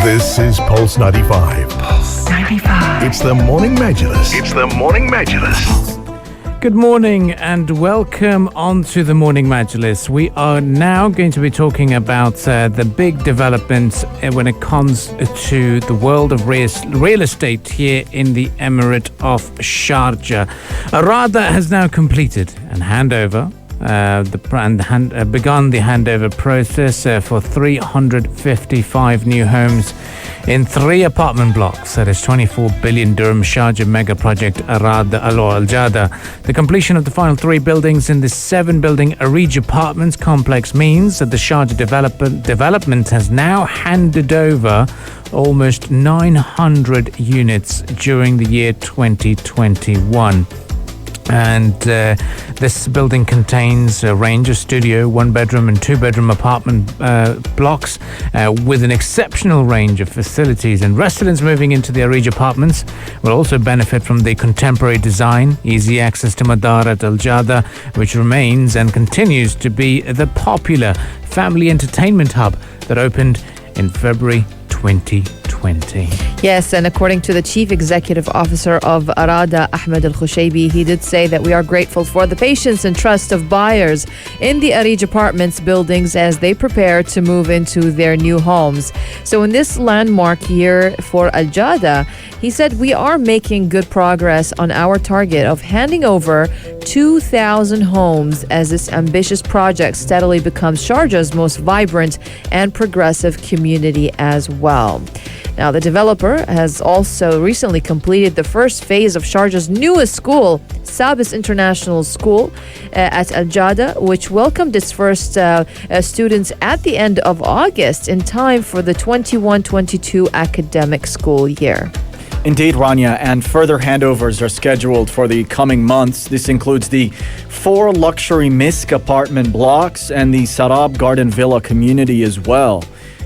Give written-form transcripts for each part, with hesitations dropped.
This is Pulse 95. Pulse 95. It's the Morning Majlis. It's the Morning Majlis. Good morning and welcome on to the Morning Majlis. We are now going to be talking about the big developments when it comes to the world of real estate here in the emirate of Sharjah. Arada has now completed an handover. Begun the handover process for 355 new homes in 3 apartment blocks. That is 24 billion dirham Sharjah mega project Arada Jada. The completion of the final 3 buildings in the 7-building Areej apartments complex means that the Sharjah development has now handed over almost 900 units during the year 2021. And this building contains a range of studio, 1-bedroom and 2-bedroom apartment blocks with an exceptional range of facilities. And residents moving into the Areej apartments will also benefit from the contemporary design, easy access to Madarat Al Jada, which remains and continues to be the popular family entertainment hub that opened in February 2020. Yes, and according to the Chief Executive Officer of Arada, Ahmed Al-Khushaybi, he did say that we are grateful for the patience and trust of buyers in the Areej apartments buildings as they prepare to move into their new homes. So in this landmark year for Al Jada, he said we are making good progress on our target of handing over 2,000 homes as this ambitious project steadily becomes Sharjah's most vibrant and progressive community as well. Now, the developer has also recently completed the first phase of Sharjah's newest school, Sabis International School at Al Jada, which welcomed its first students at the end of August in time for the 21-22 academic school year. Indeed, Rania, and further handovers are scheduled for the coming months. This includes the 4 luxury Misk apartment blocks and the Sarab Garden Villa community as well.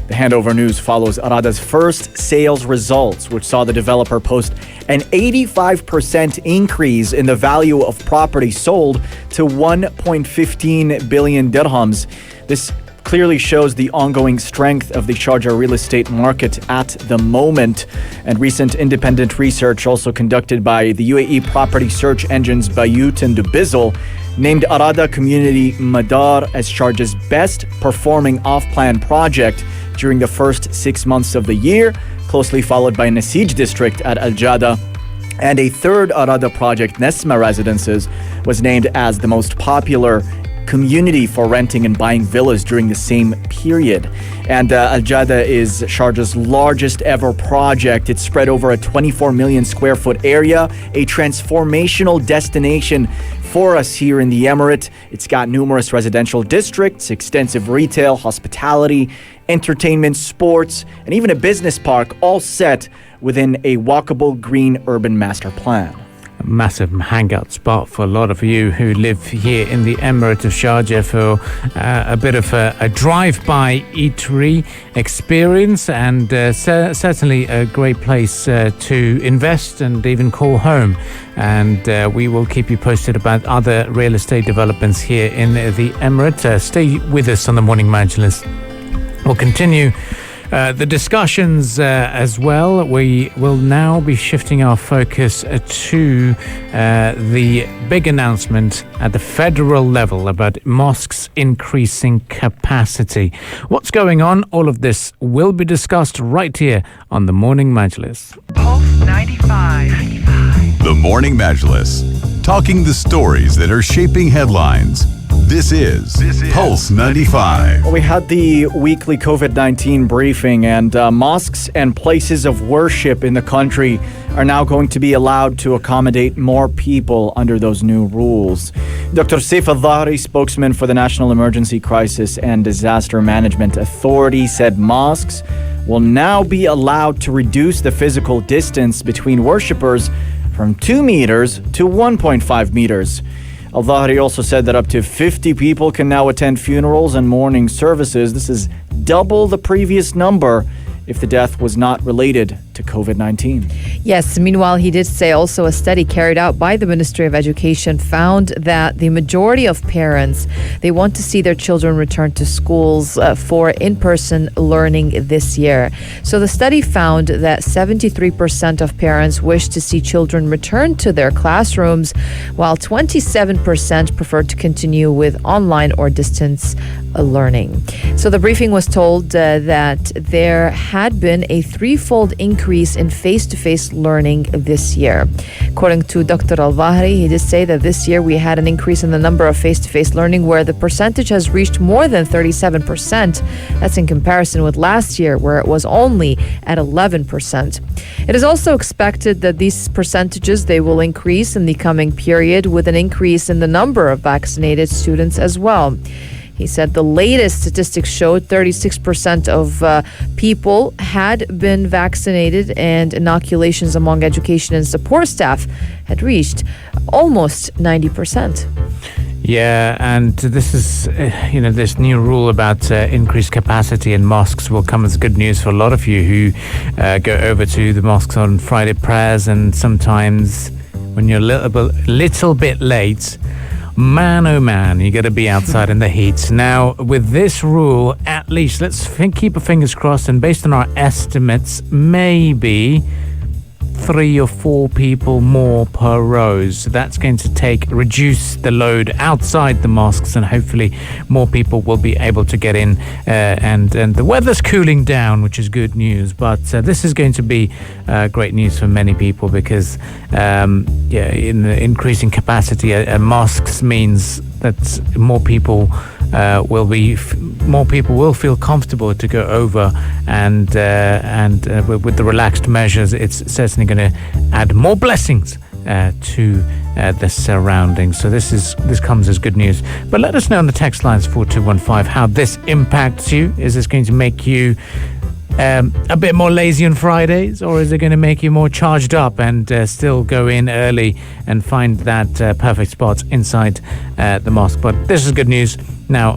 The handover news follows Arada's first sales results, which saw the developer post an 85% increase in the value of property sold to 1.15 billion dirhams. This clearly shows the ongoing strength of the Sharjah real estate market at the moment. And recent independent research also conducted by the UAE property search engines Bayut and Dubizzle named Arada Community Madar as Sharjah's best performing off-plan project during the first 6 months of the year, closely followed by Nasij district at Al Jada. And a third Arada project, Nesma Residences, was named as the most popular community for renting and buying villas during the same period. And Al Jada is Sharjah's largest ever project. It's spread over a 24 million square foot area, a transformational destination for us here in the Emirate. It's got numerous residential districts, extensive retail, hospitality, entertainment, sports, and even a business park, all set within a walkable green urban master plan. A massive hangout spot for a lot of you who live here in the Emirate of Sharjah for a bit of a drive-by eatery experience, and certainly a great place to invest and even call home. And we will keep you posted about other real estate developments here in the Emirate. Stay with us on the Morning Majlis. We'll continue the discussions as well. We will now be shifting our focus to the big announcement at the federal level about mosques increasing capacity. What's going on? All of this will be discussed right here on the Morning Majlis. Pulse 95. The Morning Majlis, talking the stories that are shaping headlines. This is Pulse 95. Well, we had the weekly COVID-19 briefing, and mosques and places of worship in the country are now going to be allowed to accommodate more people under those new rules. Dr. Saif Al-Dhahri, spokesman for the National Emergency Crisis and Disaster Management Authority, said mosques will now be allowed to reduce the physical distance between worshippers from 2 meters to 1.5 meters. Al-Dhahri also said that up to 50 people can now attend funerals and mourning services. This is double the previous number if the death was not related to to COVID-19. Yes, meanwhile, he did say also a study carried out by the Ministry of Education found that the majority of parents, they want to see their children return to schools for in-person learning this year. So the study found that 73% of parents wish to see children return to their classrooms, while 27% prefer to continue with online or distance learning. So the briefing was told that there had been a threefold increase in face-to-face learning this year. According to Dr. Al-Zahri, he did say that this year we had an increase in the number of face-to-face learning where the percentage has reached more than 37%. That's in comparison with last year where it was only at 11%. It is also expected that these percentages, they will increase in the coming period with an increase in the number of vaccinated students as well. He said the latest statistics showed 36% of people had been vaccinated, and inoculations among education and support staff had reached almost 90%. Yeah, and this is, this new rule about increased capacity in mosques will come as good news for a lot of you who go over to the mosques on Friday prayers, and sometimes when you're a little bit late, man, oh man, you got to be outside in the heat. Now, with this rule, at least let's keep our fingers crossed, and based on our estimates, maybe 3 or 4 people more per row. So that's going to reduce the load outside the mosques, and hopefully more people will be able to get in. And the weather's cooling down, which is good news. But this is going to be great news for many people because, in the increasing capacity at mosques means that more people will feel comfortable to go over, and with the relaxed measures, it's certainly going to add more blessings to the surroundings. So this comes as good news. But let us know on the text lines 4215 how this impacts you. Is this going to make you a bit more lazy on Fridays, or is it going to make you more charged up and still go in early and find that perfect spot inside the mosque? But this is good news. Now,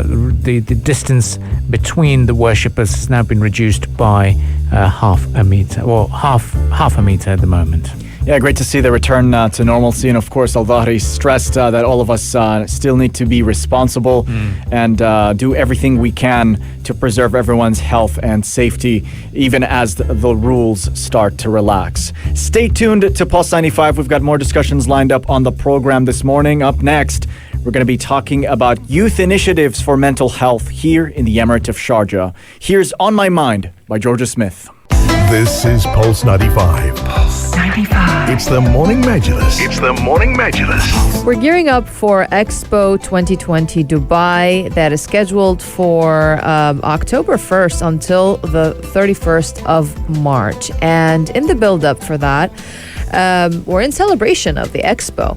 the distance between the worshippers has now been reduced by half a meter at the moment. Yeah, great to see the return to normalcy. And of course, Al-Zahri stressed that all of us still need to be responsible and do everything we can to preserve everyone's health and safety, even as the rules start to relax. Stay tuned to Pulse 95. We've got more discussions lined up on the program this morning. Up next, we're going to be talking about youth initiatives for mental health here in the Emirate of Sharjah. Here's On My Mind by Georgia Smith. This is Pulse 95. Pulse 95. It's the morning Majlis. It's the morning Majlis. We're gearing up for Expo 2020 Dubai that is scheduled for October 1st until the 31st of March. And in the build-up for that, we're in celebration of the Expo.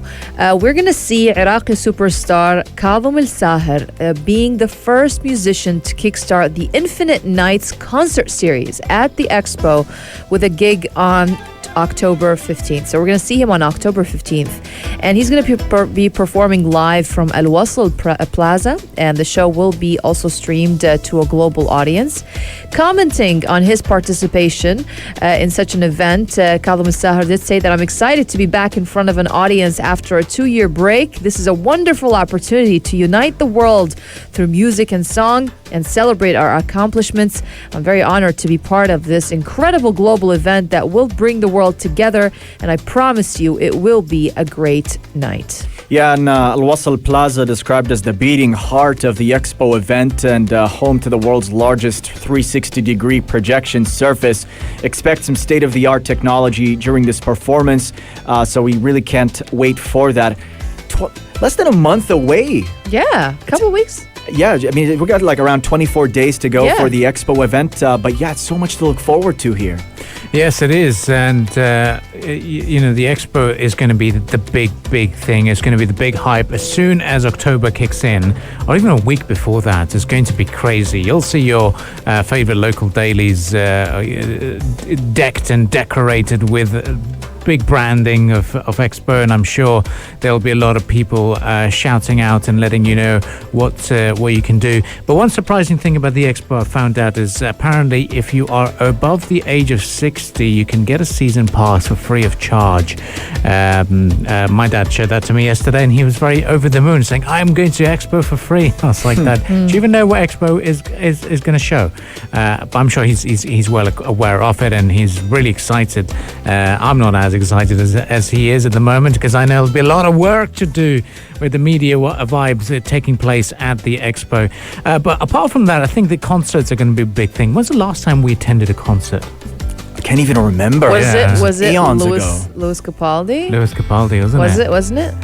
We're going to see Iraqi superstar Kadhim Al-Sahir being the first musician to kickstart the Infinite Nights concert series at the Expo with a gig on October 15th. So we're going to see him on October 15th. And he's going to be performing live from Al Wasl Plaza. And the show will be also streamed to a global audience. Commenting on his participation in such an event, Kadhim Al-Sahir did say that I'm excited to be back in front of an audience after a 2-year break. This is a wonderful opportunity to unite the world through music and song and celebrate our accomplishments. I'm very honored to be part of this incredible global event that will bring the world together, and I promise you it will be a great night. Yeah, and Al Wasl Plaza, described as the beating heart of the Expo event and home to the world's largest 360-degree projection surface, expect some state-of-the-art technology during this performance, so we really can't wait for that. Less than a month away. Yeah, a couple of weeks. Yeah, I mean, we got like around 24 days to go for the Expo event, but yeah, it's so much to look forward to here. Yes, it is. And, the Expo is going to be the big thing. It's going to be the big hype. As soon as October kicks in, or even a week before that, it's going to be crazy. You'll see your favorite local dailies decked and decorated with big branding of Expo, and I'm sure there'll be a lot of people shouting out and letting you know what you can do. But one surprising thing about the Expo I found out is apparently if you are above the age of 60, you can get a season pass for free of charge. My dad showed that to me yesterday, and he was very over the moon, saying, "I'm going to Expo for free." I was like, "That? Do you even know what Expo is going to show?" But I'm sure he's well aware of it, and he's really excited. I'm not as excited as he is at the moment, because I know there'll be a lot of work to do with the media vibes taking place at the Expo. But apart from that, I think the concerts are going to be a big thing. When's the last time we attended a concert? I can't even remember. Was it Eons Louis ago. Capaldi? Louis Capaldi, Wasn't it?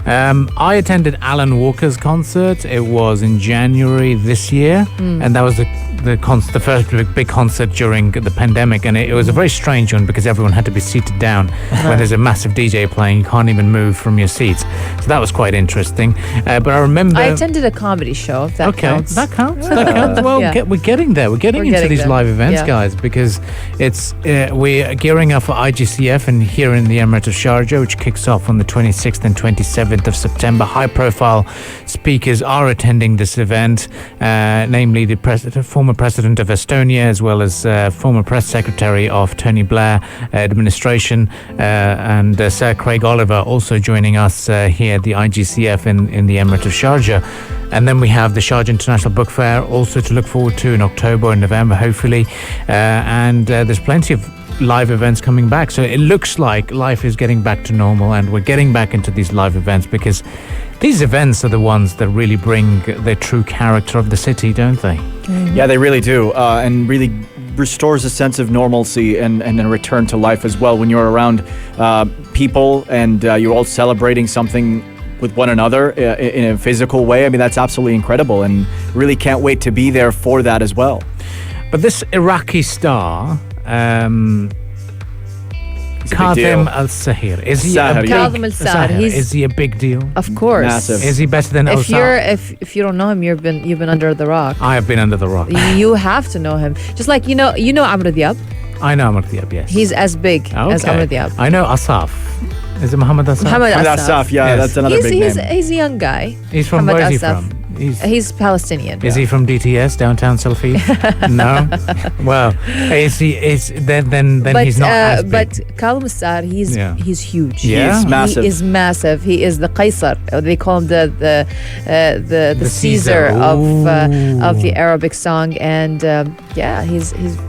I attended Alan Walker's concert. It was in January this year, and that was the first big concert during the pandemic, and it was a very strange one because everyone had to be seated down. When there's a massive DJ playing, you can't even move from your seats. So that was quite interesting. But I remember I attended a comedy show. If that counts. That counts. That counts. Well, Yeah. we're getting there. We're getting into these there. live events, Yeah. guys, because it's we're gearing up for IGCF and here in the Emirate of Sharjah, which kicks off on the 26th and 27th of September. High-profile speakers are attending this event, namely the former president of Estonia, as well as former press secretary of Tony Blair administration, and Sir Craig Oliver also joining us here at the IGCF in the Emirate of Sharjah. And then we have the Sharjah International Book Fair also to look forward to in October and November, hopefully. And there's plenty of live events coming back. So it looks like life is getting back to normal, and we're getting back into these live events, because these events are the ones that really bring the true character of the city, don't they? Yeah, they really do, and really restores a sense of normalcy and a return to life as well when you're around people and you're all celebrating something with one another in a physical way. I mean, that's absolutely incredible, and really can't wait to be there for that as well. But this Iraqi star, He's a big Kadhim deal. Al-Sahir, is he Sahir, a yeah. Kadhim Al-Sahir, Is he a big deal? Of course. Massive. Is he better than If Al-Sahir? if you don't know him, you've been under the rock. I have been under the rock. You have to know him. Just like you know Amr Diab. I know Amr Diab, yes. He's as big as Amr Diab. I know Asaf. Is it Muhammad Asaf? Muhammad Asaf, Asaf. yeah, Yes. that's another big name. He's a young guy. He's from, Muhammad where is he Asaf. from? He's He's Palestinian. Is he from DTS, downtown Selfie? No. Well, is he? Then but he's not as big. but Kadhim Al-Sahir, he's huge. Yeah? He's massive. He is massive. He is the Qaisar. They call him the Caesar of the Arabic song, and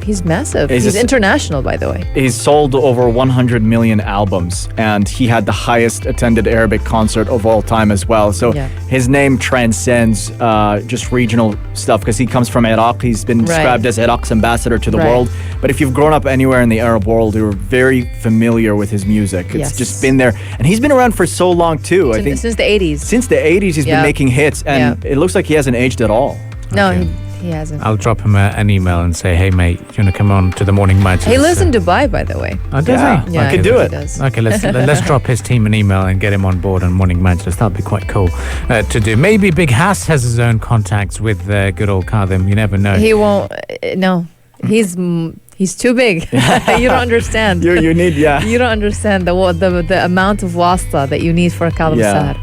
he's massive. He's international, by the way. He's sold over 100 million albums, and he had the highest attended Arabic concert of all time as well. So Yeah. his name transcends just regional stuff, because he comes from Iraq. He's been described as Iraq's ambassador to the Right. world. But if you've grown up anywhere in the Arab world, you're very familiar with his music. It's Yes. just been there. And he's been around for so long, too. I think Since the 80s. since the 80s, he's Yeah. been making hits, and Yeah. it looks like he hasn't aged at all. No, Okay. he hasn't. I'll drop him an email and say, "Hey, mate, do you want to come on to the morning Majlis?" He lives in Dubai, by the way. Oh, does Yeah. he? Yeah, I could he do really it. does. Okay, let's drop his team an email and get him on board on Morning Majlis. That'd be quite cool to do. Maybe Big Hass has his own contacts with good old Kadhim. You never know. He won't. No, he's too big. You don't understand. You need, yeah. You don't understand the amount of wasta that you need for a Kadhim Yeah. Al-Sahir.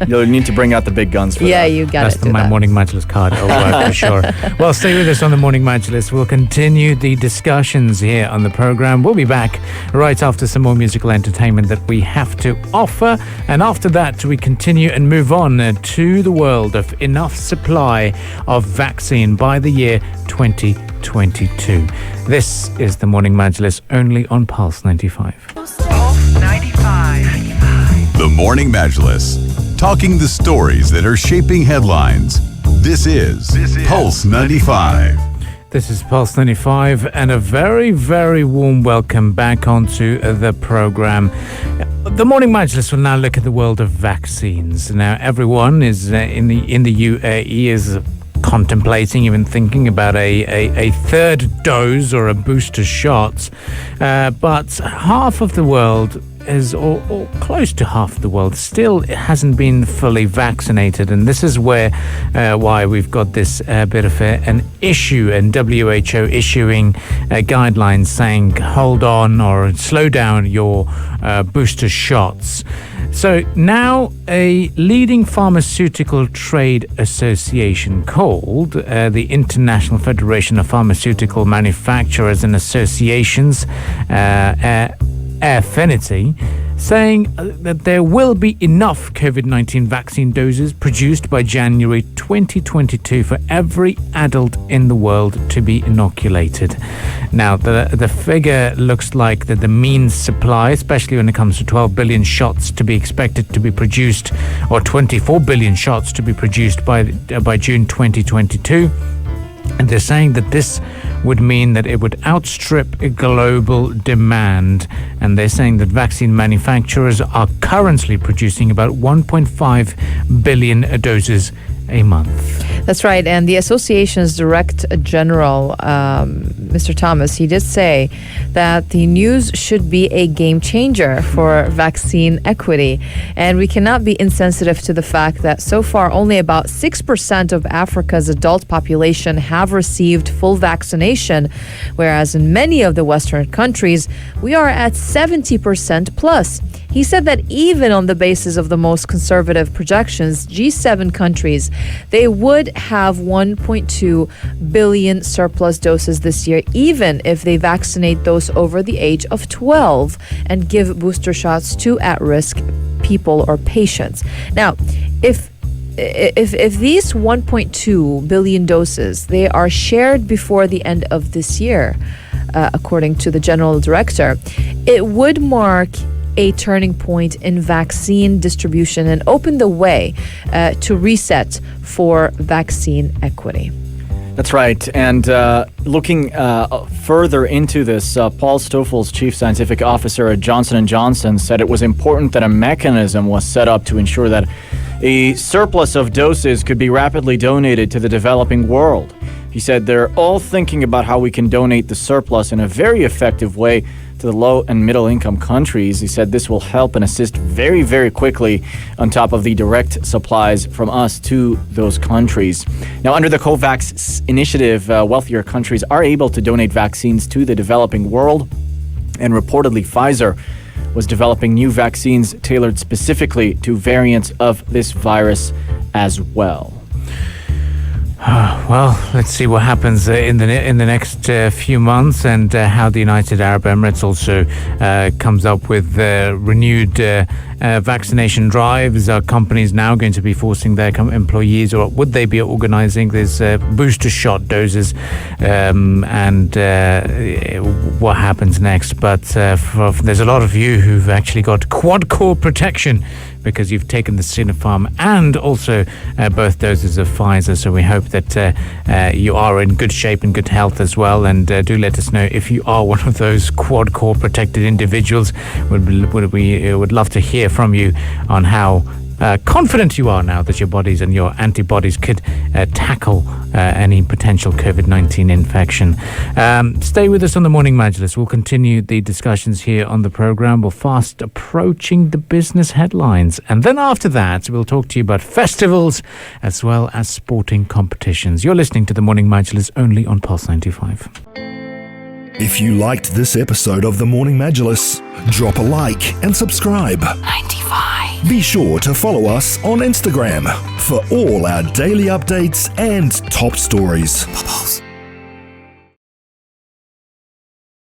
You'll need to bring out the big guns for Yeah, that. you got That's it. my Morning Majlis card. Oh, wow, for sure. Well, stay with us on the Morning Majlis. We'll continue the discussions here on the program. We'll be back right after some more musical entertainment that we have to offer. And after that, we continue and move on to the world of enough supply of vaccine by the year 2022. This is the Morning Majlis only on Pulse 95. Pulse 95. The Morning Majlis, talking the stories that are shaping headlines. This is Pulse 95. This is Pulse 95, and a very, very warm welcome back onto the program. The Morning Majlis will now look at the world of vaccines. Now, everyone is in the UAE is contemplating, even thinking about a third dose or a booster shot, but half of the world is or close to half the world still hasn't been fully vaccinated, and this is why we've got this bit of an issue, and WHO issuing guidelines saying hold on or slow down your booster shots. So now a leading pharmaceutical trade association called the International Federation of Pharmaceutical Manufacturers and Associations, Affinity, saying that there will be enough COVID-19 vaccine doses produced by January 2022 for every adult in the world to be inoculated. Now, the figure looks like that the mean supply, especially when it comes to 12 billion shots to be expected to be produced, or 24 billion shots to be produced by June 2022. And they're saying that this would mean that it would outstrip global demand. And they're saying that vaccine manufacturers are currently producing about 1.5 billion doses a month. That's right. And the association's Director General, Mr. Thomas, he did say that the news should be a game changer for vaccine equity. And we cannot be insensitive to the fact that so far only about 6% of Africa's adult population have received full vaccination, whereas in many of the Western countries, we are at 70% plus. He said that even on the basis of the most conservative projections, G7 countries, they would have 1.2 billion surplus doses this year, even if they vaccinate those over the age of 12 and give booster shots to at-risk people or patients. Now, if these 1.2 billion doses, they are shared before the end of this year, according to the general director, it would mark a turning point in vaccine distribution and open the way to reset for vaccine equity. That's right. And looking further into this, Paul Stoffels, Chief Scientific Officer at Johnson & Johnson, said it was important that a mechanism was set up to ensure that a surplus of doses could be rapidly donated to the developing world. He said they're all thinking about how we can donate the surplus in a very effective way to the low and middle income countries. He said this will help and assist very, very quickly on top of the direct supplies from us to those countries. Now, under the COVAX initiative, wealthier countries are able to donate vaccines to the developing world, and reportedly Pfizer was developing new vaccines tailored specifically to variants of this virus as well. Well, let's see what happens in the next few months, and how the United Arab Emirates also comes up with renewed vaccination drives. Are companies now going to be forcing their employees, or would they be organising these booster shot doses, and what happens next? But there's a lot of you who've actually got quad-core protection because you've taken the Sinopharm and also both doses of Pfizer. So we hope that you are in good shape and good health as well. And do let us know if you are one of those quad-core protected individuals. We would love to hear from you on how confident you are now that your bodies and your antibodies could tackle any potential COVID-19 infection. Stay with us on the Morning Majlis. We'll continue the discussions here on the program. We're fast approaching the business headlines. And then after that, we'll talk to you about festivals as well as sporting competitions. You're listening to the Morning Majlis only on Pulse 95. If you liked this episode of the Morning Majlis, drop a like and subscribe. 95. Be sure to follow us on Instagram for all our daily updates and top stories. Pulse.